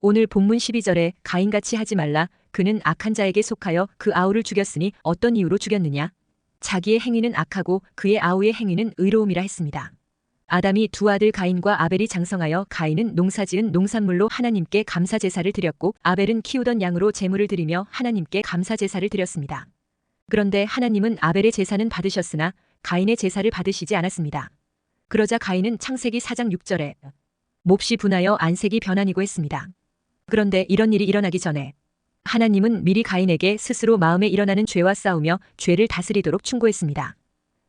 오늘 본문 12절에 가인같이 하지 말라. 그는 악한 자에게 속하여 그 아우를 죽였으니 어떤 이유로 죽였느냐? 자기의 행위는 악하고 그의 아우의 행위는 의로움이라 했습니다. 아담이 두 아들 가인과 아벨이 장성하여 가인은 농사지은 농산물로 하나님께 감사제사를 드렸고 아벨은 키우던 양으로 제물을 드리며 하나님께 감사제사를 드렸습니다. 그런데 하나님은 아벨의 제사는 받으셨으나 가인의 제사를 받으시지 않았습니다. 그러자 가인은 창세기 4장 6절에 몹시 분하여 안색이 변하니고 했습니다. 그런데 이런 일이 일어나기 전에 하나님은 미리 가인에게 스스로 마음에 일어나는 죄와 싸우며 죄를 다스리도록 충고했습니다.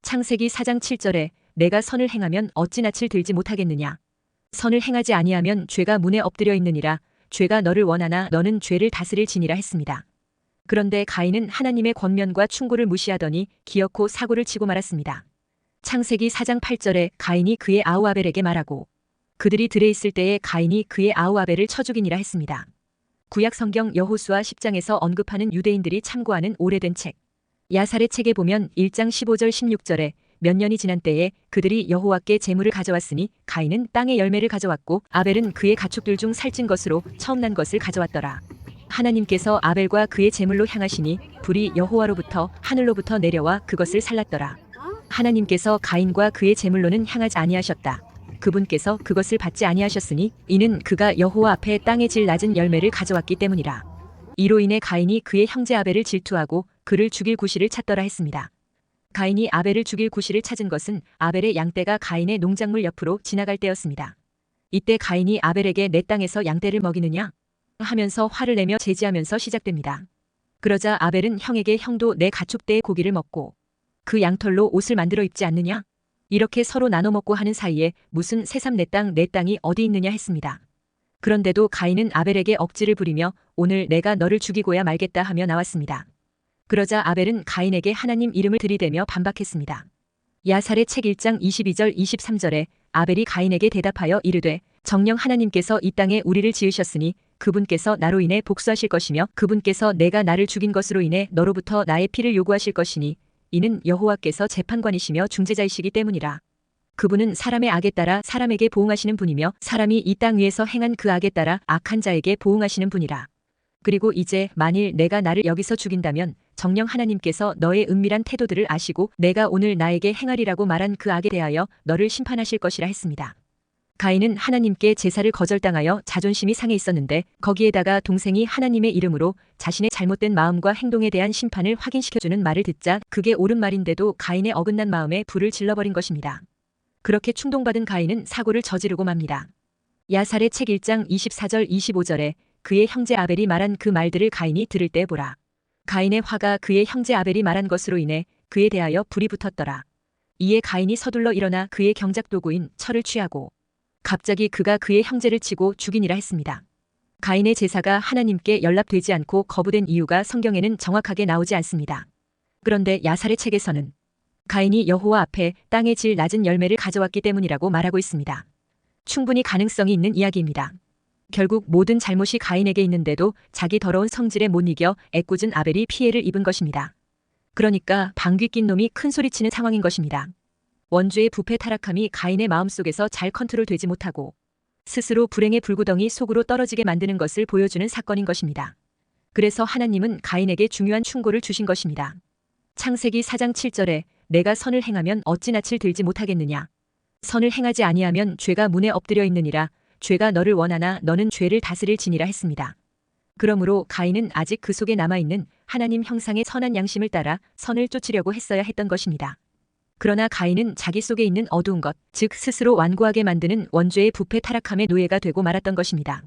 창세기 4장 7절에 내가 선을 행하면 어찌 낯을 들지 못하겠느냐. 선을 행하지 아니하면 죄가 문에 엎드려 있느니라. 죄가 너를 원하나 너는 죄를 다스릴지니라 했습니다. 그런데 가인은 하나님의 권면과 충고를 무시하더니 기어코 사고를 치고 말았습니다. 창세기 4장 8절에 가인이 그의 아우 아벨에게 말하고 그들이 들에 있을 때에 가인이 그의 아우 아벨을 쳐 죽이니라 했습니다. 구약 성경 여호수아 10장에서 언급하는 유대인들이 참고하는 오래된 책 야살의 책에 보면 1장 15절 16절에 몇 년이 지난 때에 그들이 여호와께 제물을 가져왔으니 가인은 땅의 열매를 가져왔고 아벨은 그의 가축들 중 살찐 것으로 처음 난 것을 가져왔더라. 하나님께서 아벨과 그의 제물로 향하시니 불이 여호와로부터 하늘로부터 내려와 그것을 살랐더라. 하나님께서 가인과 그의 제물로는 향하지 아니하셨다. 그분께서 그것을 받지 아니하셨으니 이는 그가 여호와 앞에 땅의 질 낮은 열매를 가져왔기 때문이라. 이로 인해 가인이 그의 형제 아벨을 질투하고 그를 죽일 구실을 찾더라 했습니다. 가인이 아벨을 죽일 구실을 찾은 것은 아벨의 양떼가 가인의 농작물 옆으로 지나갈 때였습니다. 이때 가인이 아벨에게 내 땅에서 양떼를 먹이느냐? 하면서 화를 내며 제지하면서 시작됩니다. 그러자 아벨은 형에게 형도 내 가축대의 고기를 먹고 그 양털로 옷을 만들어 입지 않느냐? 이렇게 서로 나눠 먹고 하는 사이에 무슨 새삼 내 땅이 어디 있느냐 했습니다. 그런데도 가인은 아벨에게 억지를 부리며 오늘 내가 너를 죽이고야 말겠다 하며 나왔습니다. 그러자 아벨은 가인에게 하나님 이름을 들이대며 반박했습니다. 야살의 책 1장 22절 23절에 아벨이 가인에게 대답하여 이르되 정녕 하나님께서 이 땅에 우리를 지으셨으니 그분께서 나로 인해 복수하실 것이며 그분께서 내가 나를 죽인 것으로 인해 너로부터 나의 피를 요구하실 것이니 이는 여호와께서 재판관이시며 중재자이시기 때문이라. 그분은 사람의 악에 따라 사람에게 보응하시는 분이며 사람이 이 땅 위에서 행한 그 악에 따라 악한 자에게 보응하시는 분이라. 그리고 이제 만일 내가 나를 여기서 죽인다면 정녕 하나님께서 너의 은밀한 태도들을 아시고 내가 오늘 나에게 행하리라고 말한 그 악에 대하여 너를 심판하실 것이라 했습니다. 가인은 하나님께 제사를 거절당하여 자존심이 상해 있었는데 거기에다가 동생이 하나님의 이름으로 자신의 잘못된 마음과 행동에 대한 심판을 확인시켜주는 말을 듣자 그게 옳은 말인데도 가인의 어긋난 마음에 불을 질러버린 것입니다. 그렇게 충동받은 가인은 사고를 저지르고 맙니다. 야살의 책 1장 24절 25절에 그의 형제 아벨이 말한 그 말들을 가인이 들을 때 보라. 가인의 화가 그의 형제 아벨이 말한 것으로 인해 그에 대하여 불이 붙었더라. 이에 가인이 서둘러 일어나 그의 경작도구인 철을 취하고 갑자기 그가 그의 형제를 치고 죽이니라 했습니다. 가인의 제사가 하나님께 연락되지 않고 거부된 이유가 성경에는 정확하게 나오지 않습니다. 그런데 야살의 책에서는 가인이 여호와 앞에 땅의 질 낮은 열매를 가져왔기 때문이라고 말하고 있습니다. 충분히 가능성이 있는 이야기입니다. 결국 모든 잘못이 가인에게 있는데도 자기 더러운 성질에 못 이겨 애꿎은 아벨이 피해를 입은 것입니다. 그러니까 방귀 낀 놈이 큰 소리치는 상황인 것입니다. 원죄의 부패 타락함이 가인의 마음속에서 잘 컨트롤되지 못하고 스스로 불행의 불구덩이 속으로 떨어지게 만드는 것을 보여주는 사건인 것입니다. 그래서 하나님은 가인에게 중요한 충고를 주신 것입니다. 창세기 4장 7절에 내가 선을 행하면 어찌 낯을 들지 못하겠느냐. 선을 행하지 아니하면 죄가 문에 엎드려 있느니라. 죄가 너를 원하나 너는 죄를 다스릴지니라 했습니다. 그러므로 가인은 아직 그 속에 남아있는 하나님 형상의 선한 양심을 따라 선을 쫓으려고 했어야 했던 것입니다. 그러나 가인은 자기 속에 있는 어두운 것, 즉 스스로 완고하게 만드는 원죄의 부패 타락함의 노예가 되고 말았던 것입니다.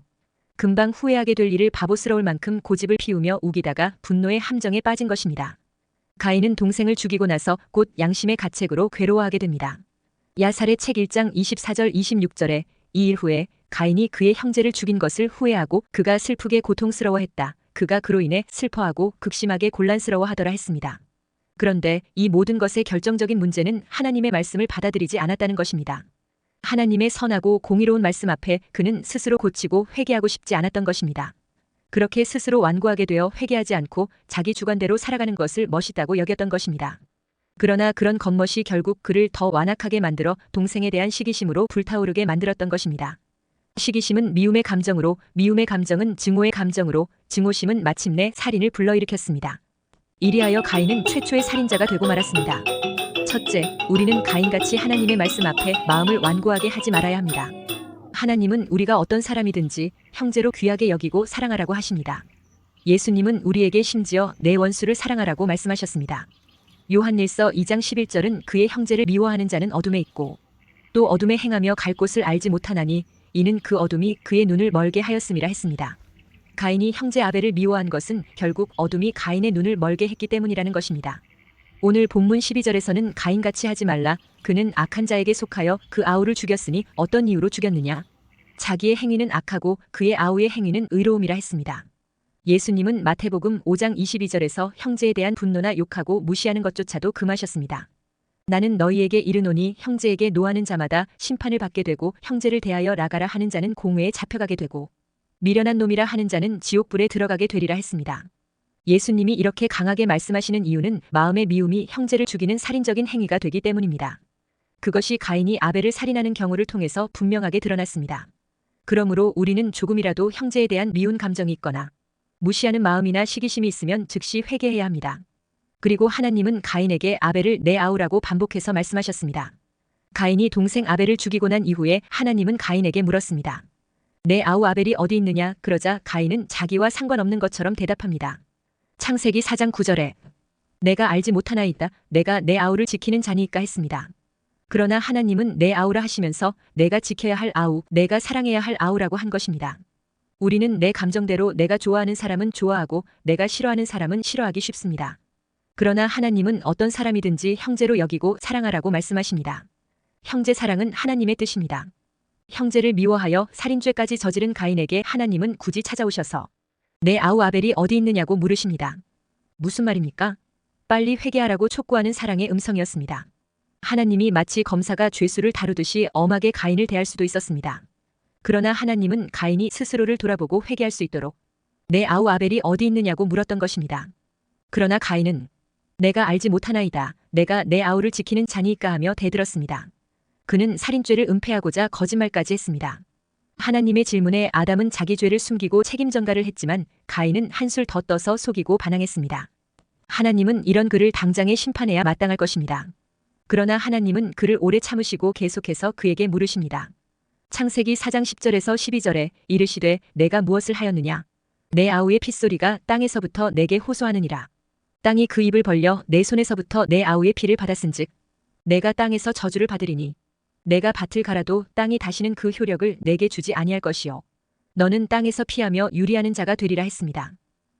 금방 후회하게 될 일을 바보스러울 만큼 고집을 피우며 우기다가 분노의 함정에 빠진 것입니다. 가인은 동생을 죽이고 나서 곧 양심의 가책으로 괴로워하게 됩니다. 야살의 책 1장 24절 26절에 이 일 후에 가인이 그의 형제를 죽인 것을 후회하고 그가 슬프게 고통스러워했다. 그가 그로 인해 슬퍼하고 극심하게 곤란스러워하더라 했습니다. 그런데 이 모든 것의 결정적인 문제는 하나님의 말씀을 받아들이지 않았다는 것입니다. 하나님의 선하고 공의로운 말씀 앞에 그는 스스로 고치고 회개하고 싶지 않았던 것입니다. 그렇게 스스로 완고하게 되어 회개하지 않고 자기 주관대로 살아가는 것을 멋있다고 여겼던 것입니다. 그러나 그런 겉멋이 결국 그를 더 완악하게 만들어 동생에 대한 시기심으로 불타오르게 만들었던 것입니다. 시기심은 미움의 감정으로, 미움의 감정은 증오의 감정으로, 증오심은 마침내 살인을 불러일으켰습니다. 이리하여 가인은 최초의 살인자가 되고 말았습니다. 첫째, 우리는 가인같이 하나님의 말씀 앞에 마음을 완고하게 하지 말아야 합니다. 하나님은 우리가 어떤 사람이든지 형제로 귀하게 여기고 사랑하라고 하십니다. 예수님은 우리에게 심지어 내 원수를 사랑하라고 말씀하셨습니다. 요한일서 2장 11절은 그의 형제를 미워하는 자는 어둠에 있고 또 어둠에 행하며 갈 곳을 알지 못하나니 이는 그 어둠이 그의 눈을 멀게 하였음이라 했습니다. 가인이 형제 아벨을 미워한 것은 결국 어둠이 가인의 눈을 멀게 했기 때문이라는 것입니다. 오늘 본문 12절에서는 가인같이 하지 말라. 그는 악한 자에게 속하여 그 아우를 죽였으니 어떤 이유로 죽였느냐? 자기의 행위는 악하고 그의 아우의 행위는 의로움이라 했습니다. 예수님은 마태복음 5장 22절에서 형제에 대한 분노나 욕하고 무시하는 것조차도 금하셨습니다. 나는 너희에게 이르노니 형제에게 노하는 자마다 심판을 받게 되고 형제를 대하여 나가라 하는 자는 공회에 잡혀가게 되고 미련한 놈이라 하는 자는 지옥불에 들어가게 되리라 했습니다. 예수님이 이렇게 강하게 말씀하시는 이유는 마음의 미움이 형제를 죽이는 살인적인 행위가 되기 때문입니다. 그것이 가인이 아벨을 살인하는 경우를 통해서 분명하게 드러났습니다. 그러므로 우리는 조금이라도 형제에 대한 미운 감정이 있거나 무시하는 마음이나 시기심이 있으면 즉시 회개해야 합니다. 그리고 하나님은 가인에게 아벨을 내 아우라고 반복해서 말씀하셨습니다. 가인이 동생 아벨을 죽이고 난 이후에 하나님은 가인에게 물었습니다. 내 아우 아벨이 어디 있느냐? 그러자 가인은 자기와 상관없는 것처럼 대답합니다. 창세기 4장 9절에 내가 알지 못하나이다. 내가 내 아우를 지키는 자니까 했습니다. 그러나 하나님은 내 아우라 하시면서 내가 지켜야 할 아우, 내가 사랑해야 할 아우라고 한 것입니다. 우리는 내 감정대로 내가 좋아하는 사람은 좋아하고 내가 싫어하는 사람은 싫어하기 쉽습니다. 그러나 하나님은 어떤 사람이든지 형제로 여기고 사랑하라고 말씀하십니다. 형제 사랑은 하나님의 뜻입니다. 형제를 미워하여 살인죄까지 저지른 가인에게 하나님은 굳이 찾아오셔서 내 아우 아벨이 어디 있느냐고 물으십니다. 무슨 말입니까? 빨리 회개하라고 촉구하는 사랑의 음성이었습니다. 하나님이 마치 검사가 죄수를 다루듯이 엄하게 가인을 대할 수도 있었습니다. 그러나 하나님은 가인이 스스로를 돌아보고 회개할 수 있도록 내 아우 아벨이 어디 있느냐고 물었던 것입니다. 그러나 가인은 내가 알지 못하나이다. 내가 내 아우를 지키는 자니까 하며 대들었습니다. 그는 살인죄를 은폐하고자 거짓말까지 했습니다. 하나님의 질문에 아담은 자기 죄를 숨기고 책임 전가를 했지만 가인은 한술 더 떠서 속이고 반항했습니다. 하나님은 이런 그를 당장에 심판해야 마땅할 것입니다. 그러나 하나님은 그를 오래 참으시고 계속해서 그에게 물으십니다. 창세기 4장 10절에서 12절에 이르시되 내가 무엇을 하였느냐? 내 아우의 핏소리가 땅에서부터 내게 호소하느니라. 땅이 그 입을 벌려 내 손에서부터 내 아우의 피를 받았은즉 내가 땅에서 저주를 받으리니 내가 밭을 갈아도 땅이 다시는 그 효력을 내게 주지 아니할 것이요 너는 땅에서 피하며 유리하는 자가 되리라 했습니다.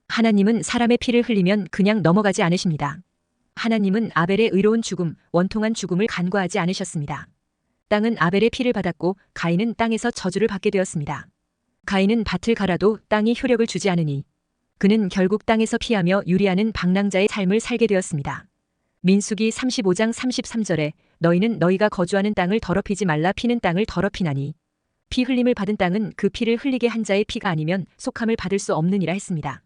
하나님은 사람의 피를 흘리면 그냥 넘어가지 않으십니다. 하나님은 아벨의 의로운 죽음, 원통한 죽음을 간과하지 않으셨습니다. 땅은 아벨의 피를 받았고 가인은 땅에서 저주를 받게 되었습니다. 가인은 밭을 갈아도 땅이 효력을 주지 않으니 그는 결국 땅에서 피하며 유리하는 방랑자의 삶을 살게 되었습니다. 민수기 35장 33절에 너희는 너희가 거주하는 땅을 더럽히지 말라. 피는 땅을 더럽히나니 피 흘림을 받은 땅은 그 피를 흘리게 한 자의 피가 아니면 속함을 받을 수 없느니라 했습니다.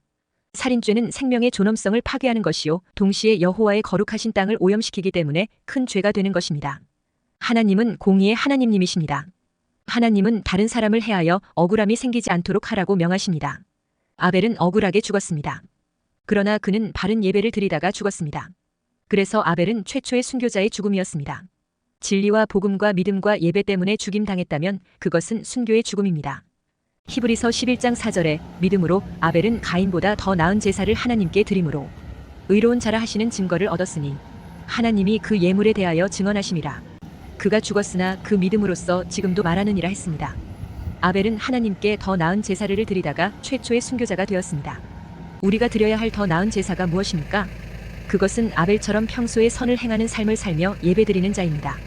살인죄는 생명의 존엄성을 파괴하는 것이요 동시에 여호와의 거룩하신 땅을 오염시키기 때문에 큰 죄가 되는 것입니다. 하나님은 공의의 하나님님이십니다. 하나님은 다른 사람을 해하여 억울함이 생기지 않도록 하라고 명하십니다. 아벨은 억울하게 죽었습니다. 그러나 그는 바른 예배를 드리다가 죽었습니다. 그래서 아벨은 최초의 순교자의 죽음이었습니다. 진리와 복음과 믿음과 예배 때문에 죽임당했다면 그것은 순교의 죽음입니다. 히브리서 11장 4절에 믿음으로 아벨은 가인보다 더 나은 제사를 하나님께 드림으로 의로운 자라 하시는 증거를 얻었으니 하나님이 그 예물에 대하여 증언하심이라. 그가 죽었으나 그 믿음으로써 지금도 말하느니라 했습니다. 아벨은 하나님께 더 나은 제사를 드리다가 최초의 순교자가 되었습니다. 우리가 드려야 할 더 나은 제사가 무엇입니까? 그것은 아벨처럼 평소에 선을 행하는 삶을 살며 예배드리는 자입니다.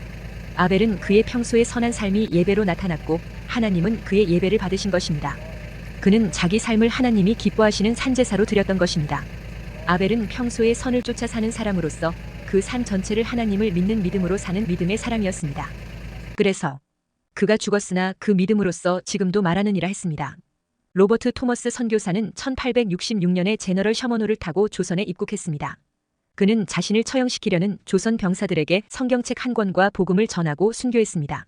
아벨은 그의 평소의 선한 삶이 예배로 나타났고 하나님은 그의 예배를 받으신 것입니다. 그는 자기 삶을 하나님이 기뻐하시는 산제사로 드렸던 것입니다. 아벨은 평소에 선을 쫓아 사는 사람으로서 그 삶 전체를 하나님을 믿는 믿음으로 사는 믿음의 사람이었습니다. 그래서 그가 죽었으나 그 믿음으로써 지금도 말하느니라 했습니다. 로버트 토머스 선교사는 1866년에 제너럴 셔먼호를 타고 조선에 입국했습니다. 그는 자신을 처형시키려는 조선 병사들에게 성경책 한 권과 복음을 전하고 순교했습니다.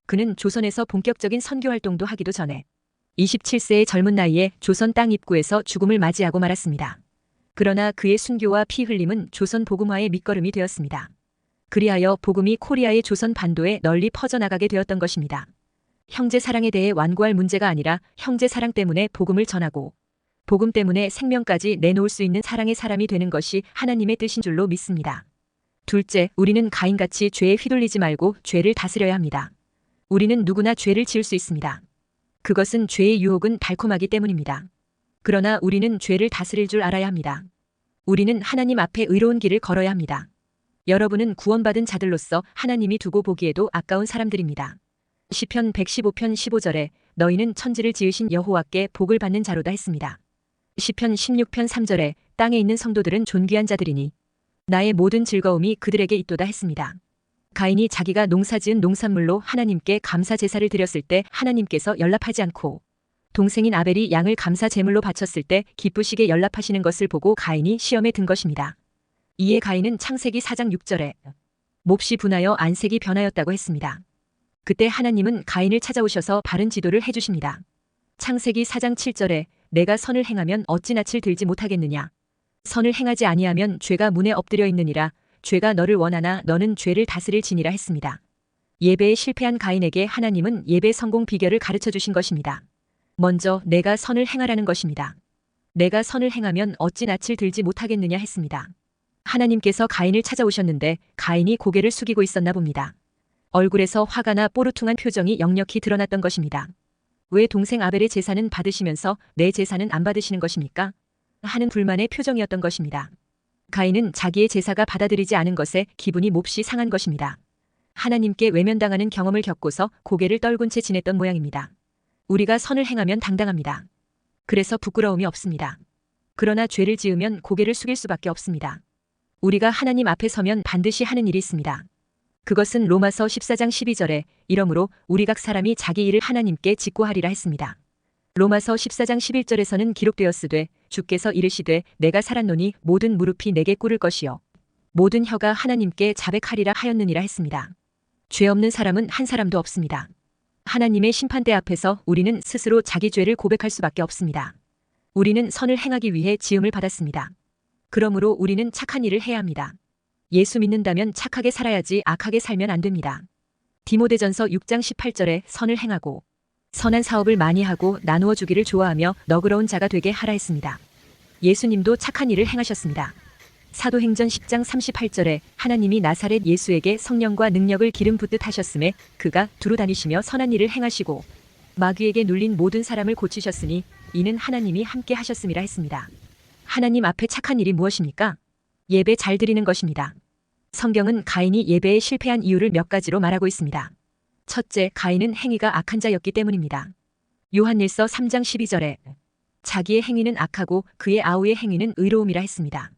그는 조선에서 본격적인 선교 활동도 하기도 전에 27세의 젊은 나이에 조선 땅 입구에서 죽음을 맞이하고 말았습니다. 그러나 그의 순교와 피 흘림은 조선 복음화의 밑거름이 되었습니다. 그리하여 복음이 코리아의 조선 반도에 널리 퍼져나가게 되었던 것입니다. 형제 사랑에 대해 완고할 문제가 아니라 형제 사랑 때문에 복음을 전하고 복음 때문에 생명까지 내놓을 수 있는 사랑의 사람이 되는 것이 하나님의 뜻인 줄로 믿습니다. 둘째, 우리는 가인같이 죄에 휘둘리지 말고 죄를 다스려야 합니다. 우리는 누구나 죄를 지을 수 있습니다. 그것은 죄의 유혹은 달콤하기 때문입니다. 그러나 우리는 죄를 다스릴 줄 알아야 합니다. 우리는 하나님 앞에 의로운 길을 걸어야 합니다. 여러분은 구원받은 자들로서 하나님이 두고 보기에도 아까운 사람들입니다. 시편 115편 15절에 너희는 천지를 지으신 여호와께 복을 받는 자로다 했습니다. 시편 16편 3절에 땅에 있는 성도들은 존귀한 자들이니 나의 모든 즐거움이 그들에게 있도다 했습니다. 가인이 자기가 농사지은 농산물로 하나님께 감사 제사를 드렸을 때 하나님께서 연락하지 않고 동생인 아벨이 양을 감사 제물로 바쳤을 때 기쁘시게 연락하시는 것을 보고 가인이 시험에 든 것입니다. 이에 가인은 창세기 4장 6절에 몹시 분하여 안색이 변하였다고 했습니다. 그때 하나님은 가인을 찾아오셔서 바른 지도를 해주십니다. 창세기 4장 7절에 내가 선을 행하면 어찌 낯을 들지 못하겠느냐. 선을 행하지 아니하면 죄가 문에 엎드려 있느니라. 죄가 너를 원하나 너는 죄를 다스릴 지니라 했습니다. 예배에 실패한 가인에게 하나님은 예배 성공 비결을 가르쳐 주신 것입니다. 먼저 내가 선을 행하라는 것입니다. 내가 선을 행하면 어찌 낯을 들지 못하겠느냐 했습니다. 하나님께서 가인을 찾아오셨는데 가인이 고개를 숙이고 있었나 봅니다. 얼굴에서 화가 나 뽀루퉁한 표정이 역력히 드러났던 것입니다. 왜 동생 아벨의 제사는 받으시면서 내 제사는 안 받으시는 것입니까? 하는 불만의 표정이었던 것입니다. 가인은 자기의 제사가 받아들이지 않은 것에 기분이 몹시 상한 것입니다. 하나님께 외면당하는 경험을 겪고서 고개를 떨군 채 지냈던 모양입니다. 우리가 선을 행하면 당당합니다. 그래서 부끄러움이 없습니다. 그러나 죄를 지으면 고개를 숙일 수밖에 없습니다. 우리가 하나님 앞에 서면 반드시 하는 일이 있습니다. 그것은 로마서 14장 12절에 이러므로 우리 각 사람이 자기 일을 하나님께 직고하리라 했습니다. 로마서 14장 11절에서는 기록되었으되 주께서 이르시되 내가 살았노니 모든 무릎이 내게 꿇을 것이요 모든 혀가 하나님께 자백하리라 하였느니라 했습니다. 죄 없는 사람은 한 사람도 없습니다. 하나님의 심판대 앞에서 우리는 스스로 자기 죄를 고백할 수밖에 없습니다. 우리는 선을 행하기 위해 지음을 받았습니다. 그러므로 우리는 착한 일을 해야 합니다. 예수 믿는다면 착하게 살아야지 악하게 살면 안 됩니다. 디모데전서 6장 18절에 선을 행하고 선한 사업을 많이 하고 나누어 주기를 좋아하며 너그러운 자가 되게 하라 했습니다. 예수님도 착한 일을 행하셨습니다. 사도행전 10장 38절에 하나님이 나사렛 예수에게 성령과 능력을 기름 붓듯 하셨음에 그가 두루 다니시며 선한 일을 행하시고 마귀에게 눌린 모든 사람을 고치셨으니 이는 하나님이 함께 하셨음이라 했습니다. 하나님 앞에 착한 일이 무엇입니까? 예배 잘 드리는 것입니다. 성경은 가인이 예배에 실패한 이유를 몇 가지로 말하고 있습니다. 첫째, 가인은 행위가 악한 자였기 때문입니다. 요한일서 3장 12절에 자기의 행위는 악하고 그의 아우의 행위는 의로움이라 했습니다.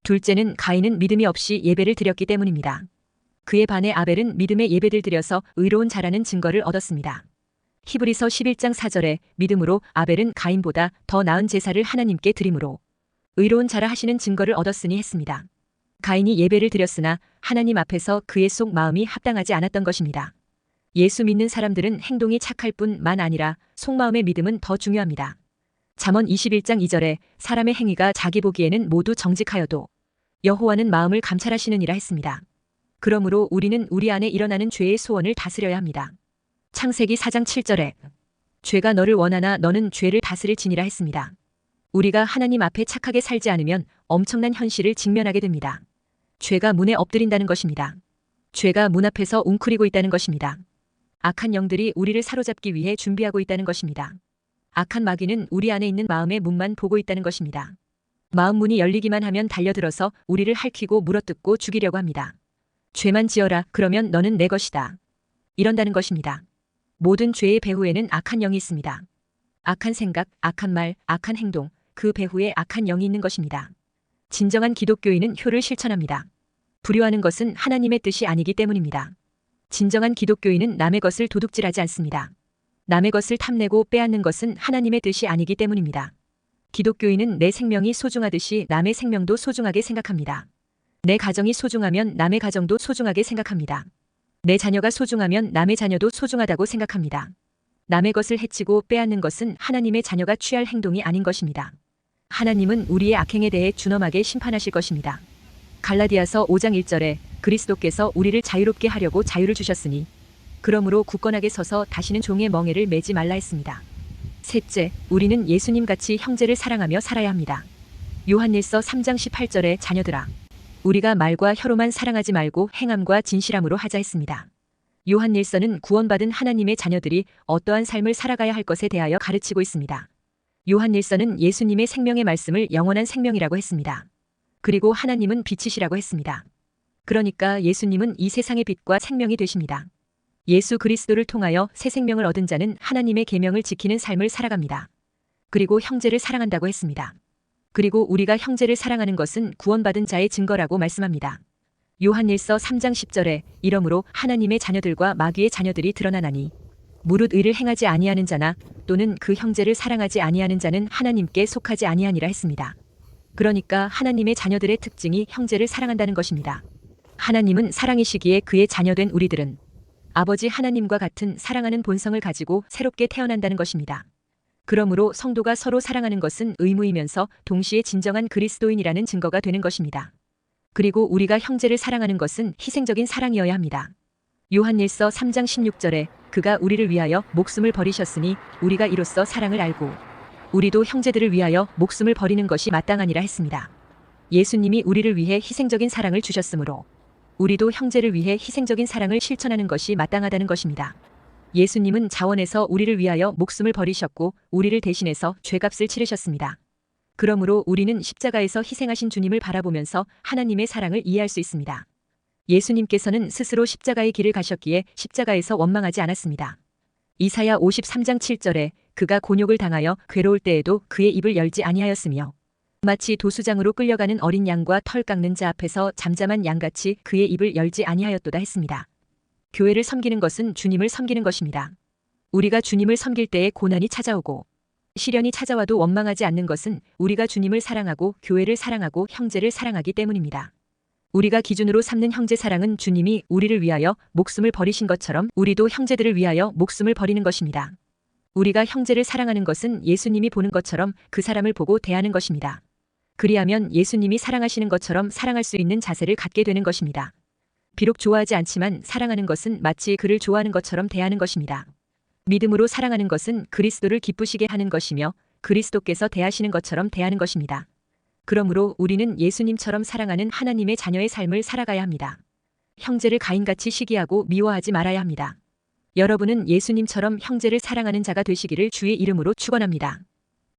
둘째는 가인은 믿음이 없이 예배를 드렸기 때문입니다. 그에 반해 아벨은 믿음의 예배를 드려서 의로운 자라는 증거를 얻었습니다. 히브리서 11장 4절에 믿음으로 아벨은 가인보다 더 나은 제사를 하나님께 드림으로 의로운 자라 하시는 증거를 얻었으니 했습니다. 가인이 예배를 드렸으나 하나님 앞에서 그의 속 마음이 합당하지 않았던 것입니다. 예수 믿는 사람들은 행동이 착할 뿐만 아니라 속마음의 믿음은 더 중요합니다. 잠언 21장 2절에 사람의 행위가 자기 보기에는 모두 정직하여도 여호와는 마음을 감찰하시느니라 했습니다. 그러므로 우리는 우리 안에 일어나는 죄의 소원을 다스려야 합니다. 창세기 4장 7절에 죄가 너를 원하나 너는 죄를 다스릴 지니라 했습니다. 우리가 하나님 앞에 착하게 살지 않으면 엄청난 현실을 직면하게 됩니다. 죄가 문에 엎드린다는 것입니다. 죄가 문 앞에서 웅크리고 있다는 것입니다. 악한 영들이 우리를 사로잡기 위해 준비하고 있다는 것입니다. 악한 마귀는 우리 안에 있는 마음의 문만 보고 있다는 것입니다. 마음 문이 열리기만 하면 달려들어서 우리를 핥히고 물어뜯고 죽이려고 합니다. 죄만 지어라, 그러면 너는 내 것이다. 이런다는 것입니다. 모든 죄의 배후에는 악한 영이 있습니다. 악한 생각, 악한 말, 악한 행동, 그 배후에 악한 영이 있는 것입니다. 진정한 기독교인은 효를 실천합니다. 불효하는 것은 하나님의 뜻이 아니기 때문입니다. 진정한 기독교인은 남의 것을 도둑질하지 않습니다. 남의 것을 탐내고 빼앗는 것은 하나님의 뜻이 아니기 때문입니다. 기독교인은 내 생명이 소중하듯이 남의 생명도 소중하게 생각합니다. 내 가정이 소중하면 남의 가정도 소중하게 생각합니다. 내 자녀가 소중하면 남의 자녀도 소중하다고 생각합니다. 남의 것을 해치고 빼앗는 것은 하나님의 자녀가 취할 행동이 아닌 것입니다. 하나님은 우리의 악행에 대해 준엄하게 심판하실 것입니다. 갈라디아서 5장 1절에 그리스도께서 우리를 자유롭게 하려고 자유를 주셨으니 그러므로 굳건하게 서서 다시는 종의 멍에를 매지 말라 했습니다. 셋째, 우리는 예수님같이 형제를 사랑하며 살아야 합니다. 요한일서 3장 18절에 자녀들아, 우리가 말과 혀로만 사랑하지 말고 행함과 진실함으로 하자 했습니다. 요한일서는 구원받은 하나님의 자녀들이 어떠한 삶을 살아가야 할 것에 대하여 가르치고 있습니다. 요한일서는 예수님의 생명의 말씀을 영원한 생명이라고 했습니다. 그리고 하나님은 빛이시라고 했습니다. 그러니까 예수님은 이 세상의 빛과 생명이 되십니다. 예수 그리스도를 통하여 새 생명을 얻은 자는 하나님의 계명을 지키는 삶을 살아갑니다. 그리고 형제를 사랑한다고 했습니다. 그리고 우리가 형제를 사랑하는 것은 구원받은 자의 증거라고 말씀합니다. 요한일서 3장 10절에 이러므로 하나님의 자녀들과 마귀의 자녀들이 드러나나니 무릇 의를 행하지 아니하는 자나 또는 그 형제를 사랑하지 아니하는 자는 하나님께 속하지 아니하니라 했습니다. 그러니까 하나님의 자녀들의 특징이 형제를 사랑한다는 것입니다. 하나님은 사랑이시기에 그의 자녀된 우리들은 아버지 하나님과 같은 사랑하는 본성을 가지고 새롭게 태어난다는 것입니다. 그러므로 성도가 서로 사랑하는 것은 의무이면서 동시에 진정한 그리스도인이라는 증거가 되는 것입니다. 그리고 우리가 형제를 사랑하는 것은 희생적인 사랑이어야 합니다. 요한일서 3장 16절에 그가 우리를 위하여 목숨을 버리셨으니 우리가 이로써 사랑을 알고 우리도 형제들을 위하여 목숨을 버리는 것이 마땅하니라 했습니다. 예수님이 우리를 위해 희생적인 사랑을 주셨으므로 우리도 형제를 위해 희생적인 사랑을 실천하는 것이 마땅하다는 것입니다. 예수님은 자원에서 우리를 위하여 목숨을 버리셨고 우리를 대신해서 죄값을 치르셨습니다. 그러므로 우리는 십자가에서 희생하신 주님을 바라보면서 하나님의 사랑을 이해할 수 있습니다. 예수님께서는 스스로 십자가의 길을 가셨기에 십자가에서 원망하지 않았습니다. 이사야 53장 7절에 그가 곤욕을 당하여 괴로울 때에도 그의 입을 열지 아니하였으며 마치 도수장으로 끌려가는 어린 양과 털 깎는 자 앞에서 잠잠한 양같이 그의 입을 열지 아니하였도다 했습니다. 교회를 섬기는 것은 주님을 섬기는 것입니다. 우리가 주님을 섬길 때에 고난이 찾아오고 시련이 찾아와도 원망하지 않는 것은 우리가 주님을 사랑하고 교회를 사랑하고 형제를 사랑하기 때문입니다. 우리가 기준으로 삼는 형제 사랑은 주님이 우리를 위하여 목숨을 버리신 것처럼 우리도 형제들을 위하여 목숨을 버리는 것입니다. 우리가 형제를 사랑하는 것은 예수님이 보는 것처럼 그 사람을 보고 대하는 것입니다. 그리하면 예수님이 사랑하시는 것처럼 사랑할 수 있는 자세를 갖게 되는 것입니다. 비록 좋아하지 않지만 사랑하는 것은 마치 그를 좋아하는 것처럼 대하는 것입니다. 믿음으로 사랑하는 것은 그리스도를 기쁘시게 하는 것이며 그리스도께서 대하시는 것처럼 대하는 것입니다. 그러므로 우리는 예수님처럼 사랑하는 하나님의 자녀의 삶을 살아가야 합니다. 형제를 가인같이 시기하고 미워하지 말아야 합니다. 여러분은 예수님처럼 형제를 사랑하는 자가 되시기를 주의 이름으로 축원합니다.